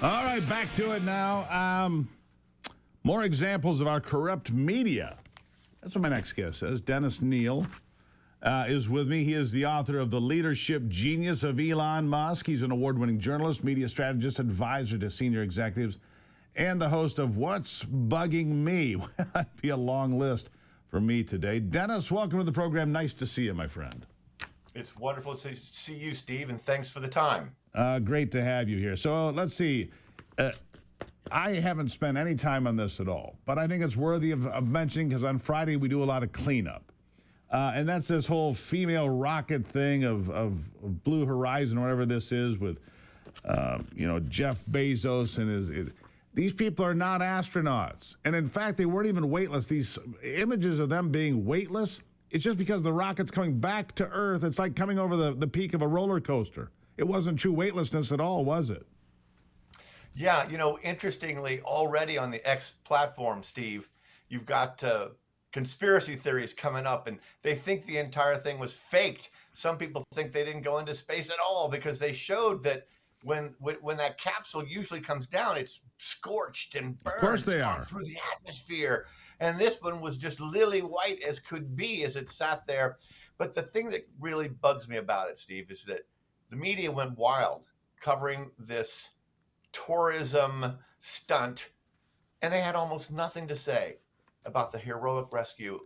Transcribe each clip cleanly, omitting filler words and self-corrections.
All right, back to it now. More examples of our corrupt media. That's what my next guest says. Dennis Kneale is with me. He is the author of The Leadership Genius of Elon Musk. He's an award-winning journalist, media strategist, advisor to senior executives, and the host of What's Bugging Me. Well, that'd be a long list for me today. Dennis, welcome to the program. Nice to see you, my friend. It's wonderful to see you, Steve, and thanks for the time. Great to have you here. So let's see. I haven't spent any time on this at all, but I think it's worthy of mentioning because on Friday we do a lot of cleanup. And that's this whole female rocket thing of Blue Horizon, whatever this is, with, Jeff Bezos and his. These people are not astronauts. And in fact, they weren't even weightless. These images of them being weightless, it's just because the rocket's coming back to Earth. It's like coming over the peak of a roller coaster. It wasn't true weightlessness at all, was it? Yeah, interestingly, already on the X platform, Steve, you've got conspiracy theories coming up, and they think the entire thing was faked. Some people think they didn't go into space at all because they showed that when that capsule usually comes down, it's scorched and burned. Of course they gone are. through the atmosphere. And this one was just lily white as could be as it sat there. But the thing that really bugs me about it, Steve, is that the media went wild covering this tourism stunt, and they had almost nothing to say about the heroic rescue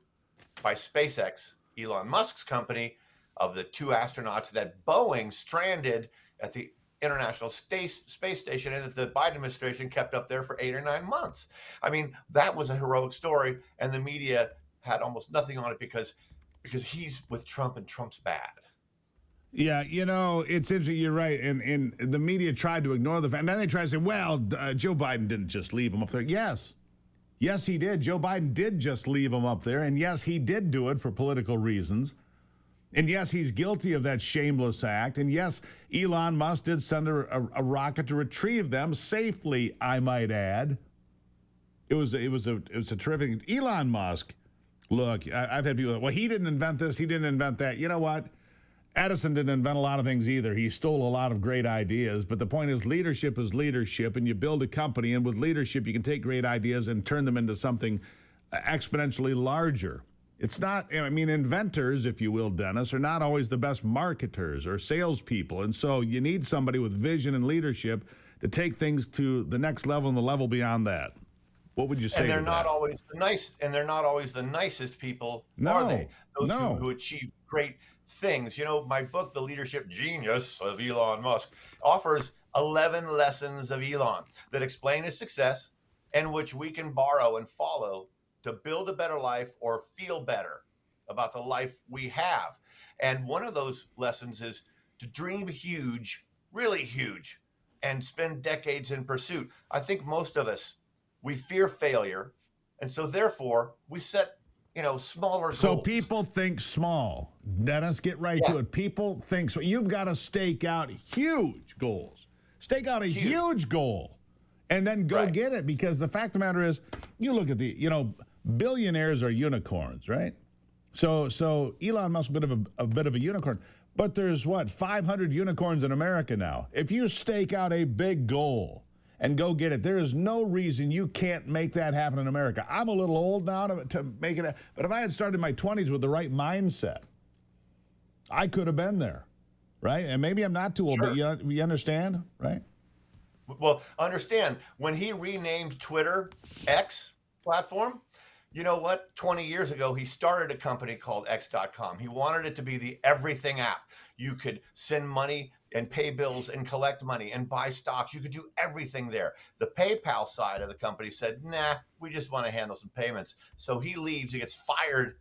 by SpaceX, Elon Musk's company, of the two astronauts that Boeing stranded at the International Space Station and that the Biden administration kept up there for 8 or 9 months. I mean, that was a heroic story, and the media had almost nothing on it because he's with Trump and Trump's bad. Yeah, it's interesting. You're right. And the media tried to ignore the fact. And then they tried to say, well, Joe Biden didn't just leave him up there. Yes, he did. Joe Biden did just leave him up there. And yes, he did do it for political reasons. And yes, he's guilty of that shameless act. And yes, Elon Musk did send a rocket to retrieve them safely, I might add. It was a terrific. Elon Musk, look, I've had people, well, he didn't invent this. He didn't invent that. You know what? Edison didn't invent a lot of things either. He stole a lot of great ideas. But the point is leadership, and you build a company. And with leadership, you can take great ideas and turn them into something exponentially larger. It's not, inventors, if you will, Dennis, are not always the best marketers or salespeople. And so you need somebody with vision and leadership to take things to the next level and the level beyond that. What would you say? And they're not always the nice, and they're not always the nicest people, are they? Those who achieve great things. My book, The Leadership Genius of Elon Musk, offers 11 lessons of Elon that explain his success and which we can borrow and follow to build a better life or feel better about the life we have. And one of those lessons is to dream huge, really huge, and spend decades in pursuit. I think most of us, we fear failure, and so therefore we set smaller goals. So people think small. Dennis, get right to it. People think so. You've got to stake out huge goals. Stake out a huge goal and then go get it, because the fact of the matter is, you look at billionaires are unicorns, right? So Elon Musk is a bit of a unicorn, but there's 500 unicorns in America now. If you stake out a big goal and go get it, there is no reason you can't make that happen in America. I'm a little old now to make it, but if I had started in my 20s with the right mindset, I could have been there, right? And maybe I'm not too old, but you understand, right? Well, understand, when he renamed Twitter X platform, you know what? 20 years ago, he started a company called X.com. He wanted it to be the everything app. You could send money and pay bills and collect money and buy stocks. You could do everything there. The PayPal side of the company said, nah, we just want to handle some payments. So he leaves. He gets fired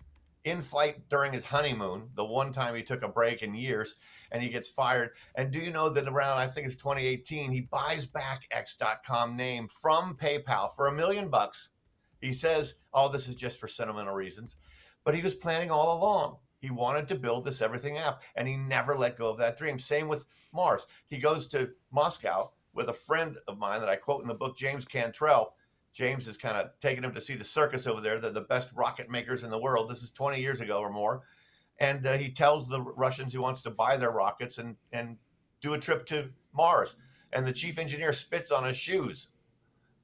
in flight during his honeymoon, the one time he took a break in years, and he gets fired. And do you know that around, I think it's 2018, he buys back X.com name from PayPal for $1 million. He says, oh, this is just for sentimental reasons. But he was planning all along. He wanted to build this everything app, and he never let go of that dream. Same with Mars. He goes to Moscow with a friend of mine that I quote in the book, James Cantrell. James is kind of taking him to see the circus over there. They're the best rocket makers in the world. This is 20 years ago or more. And he tells the Russians he wants to buy their rockets and do a trip to Mars. and the chief engineer spits on his shoes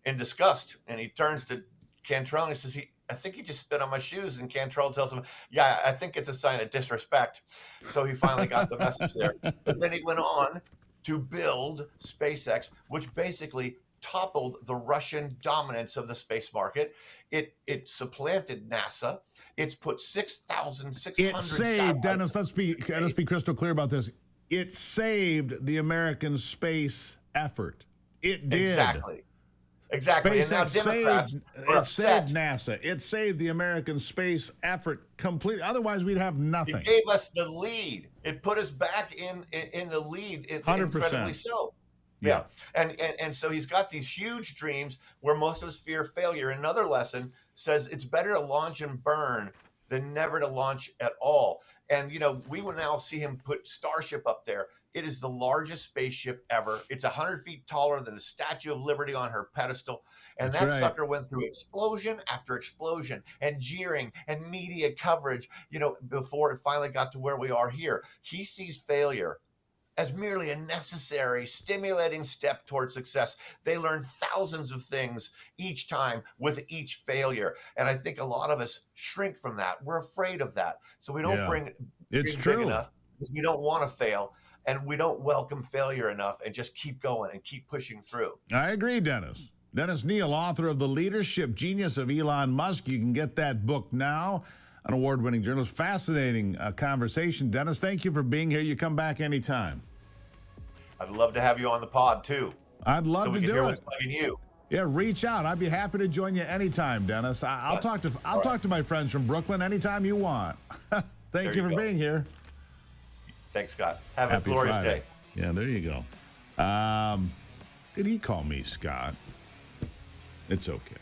in disgust, and he turns to Cantrell and he says, I think he just spit on my shoes. And Cantrell tells him, yeah, I think it's a sign of disrespect. So he finally got the message there. But then he went on to build SpaceX, which basically toppled the Russian dominance of the space market. It supplanted NASA. It's put 6,600 It saved, Dennis, let's be crystal clear about this. It saved the American space effort. It did. Exactly. And now Democrats are upset. Saved NASA. It saved the American space effort completely. Otherwise, we'd have nothing. It gave us the lead. It put us back in the lead. 100%. Incredibly so. Yeah. And so he's got these huge dreams where most of us fear failure. Another lesson says it's better to launch and burn than never to launch at all. And, we will now see him put Starship up there. It is the largest spaceship ever. It's 100 feet taller than the Statue of Liberty on her pedestal. And that sucker went through explosion after explosion and jeering and media coverage, before it finally got to where we are here. He sees failure as merely a necessary, stimulating step towards success. They learn thousands of things each time with each failure. And I think a lot of us shrink from that. We're afraid of that. So we don't bring big enough because we don't want to fail. And we don't welcome failure enough and just keep going and keep pushing through. I agree, Dennis. Dennis Kneale, author of The Leadership Genius of Elon Musk. You can get that book now. An award-winning journalist. Fascinating conversation. Dennis, thank you for being here. You come back anytime. I'd love to have you on the pod, too. I'd love to do it. So we can hear what's bugging you. Yeah, reach out. I'd be happy to join you anytime, Dennis. I'll talk to my friends from Brooklyn anytime you want. Thank you for being here. Thanks, Scott. Have a glorious day. Yeah, there you go. Did he call me Scott? It's okay.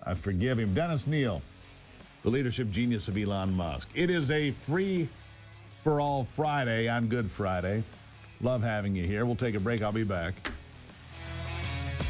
I forgive him. Dennis Kneale, the leadership genius of Elon Musk. It is a free-for-all Friday on Good Friday. Love having you here. We'll take a break. I'll be back.